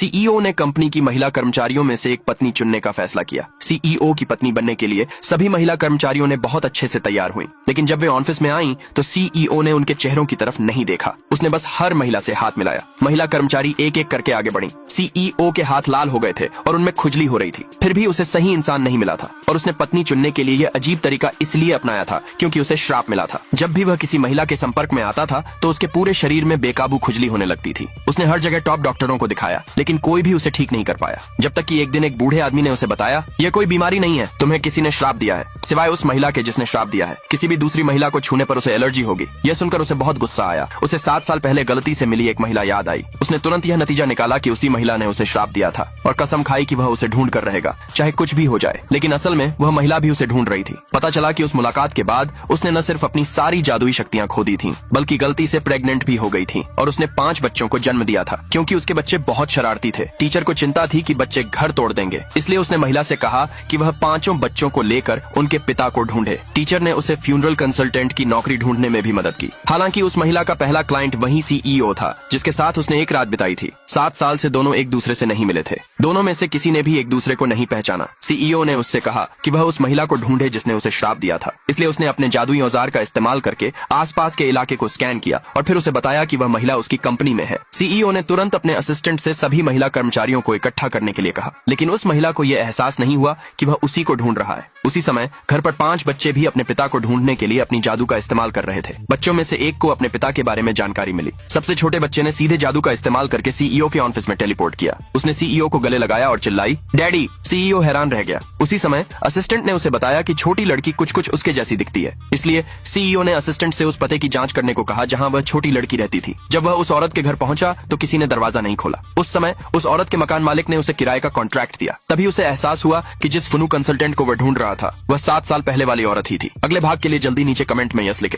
CEO ने company की महिला कर्मचारियों में से एक पत्नी चुनने का फैसला किया। सीईओ की पत्नी बनने के लिए सभी महिला कर्मचारियों ने बहुत अच्छे से तैयार हुई, लेकिन जब वे ऑफिस में आईं तो सीईओ ने उनके चेहरों की तरफ नहीं देखा। उसने बस हर महिला से हाथ मिलाया। महिला कर्मचारी एक एक करके आगे बढ़ी। सीईओ के हाथ लाल हो गए थे और उनमें खुजली हो रही थी। फिर भी उसे सही इंसान नहीं मिला था और उसने पत्नी चुनने के लिए यह अजीब तरीका इसलिए अपनाया था क्योंकि उसे श्राप मिला था। जब भी वह किसी महिला के संपर्क में आता था तो उसके पूरे शरीर में बेकाबू खुजली होने लगती थी। उसने हर जगह टॉप डॉक्टरों को दिखाया, लेकिन कोई भी उसे ठीक नहीं कर पाया। जब तक कि एक दिन एक बूढ़े आदमी ने उसे बताया, यह कोई बीमारी नहीं है, तुम्हें किसी ने श्राप दिया है, सिवाय उस महिला के जिसने श्राप दिया है। किसी भी दूसरी महिला को छूने पर उसे एलर्जी होगी। यह सुनकर उसे बहुत गुस्सा आया। उसे 7 साल पहले गलती से मिली एक महिला याद आई। उसने तुरंत यह नतीजा निकाला कि उसी महिला ने उसे श्राप दिया था और कसम खाई कि वह उसे ढूंढ कर रहेगा, चाहे कुछ भी हो जाए। लेकिन असल में वह महिला भी उसे ढूंढ रही थी। पता चला कि उस मुलाकात के बाद उसने न सिर्फ अपनी सारी जादुई शक्तियां खो दी थीं, बल्कि गलती से प्रेग्नेंट भी हो गई थी और उसने 5 बच्चों को जन्म दिया था। क्योंकि उसके बच्चे बहुत शरारती थे, टीचर को चिंता थी कि बच्चे घर तोड़ देंगे, इसलिए उसने महिला से कहा कि वह 5 बच्चों को लेकर उनके पिता को ढूंढे। टीचर ने उसे फ्यूनरल कंसल्टेंट की नौकरी ढूंढने में भी मदद की। हालांकि उस महिला का पहला क्लाइंट वही सीईओ था जिसके साथ उसने एक रात बिताई थी। 7 साल से दोनों एक दूसरे से नहीं मिले थे। दोनों में से किसी ने भी एक दूसरे को नहीं पहचाना। सीईओ ने उससे कहा कि वह उस महिला को ढूंढे जिसने उसे श्राप दिया था। इसलिए उसने अपने जादुई औजार का इस्तेमाल करके आसपास के इलाके को स्कैन किया और फिर उसे बताया कि वह महिला उसकी कंपनी में है। सीईओ ने तुरंत अपने असिस्टेंट से सभी महिला कर्मचारियों को इकट्ठा करने के लिए कहा, लेकिन उस महिला को यह एहसास नहीं हुआ कि वह उसी को ढूंढ रहा है। उसी समय घर पर 5 बच्चे भी अपने पिता को ढूंढने के लिए अपनी जादू का इस्तेमाल कर रहे थे। बच्चों में से एक को अपने पिता के बारे में जानकारी मिली। सबसे छोटे बच्चे ने सीधे जादू का इस्तेमाल करके सीईओ के ऑफिस में टेलीपोर्ट किया। उसने सीईओ को गले लगाया और चिल्लाई, डैडी। सीईओ हैरान रह गया। उसी समय असिस्टेंट ने उसे बताया कि छोटी लड़की कुछ उसके जैसी दिखती है। इसलिए सीईओ ने असिस्टेंट से उस पते की जांच करने को कहा जहां वह छोटी लड़की रहती थी। जब वह उस औरत के घर पहुंचा तो किसी ने दरवाजा नहीं खोला। उस समय उस औरत के मकान मालिक ने उसे किराए का कॉन्ट्रैक्ट दिया। तभी उसे एहसास हुआ कि जिस फुनू कंसल्टेंट को वह ढूंढ रहा था वह 7 साल पहले वाली औरत ही थी। अगले भाग के लिए जल्दी नीचे कमेंट में यस लिखे।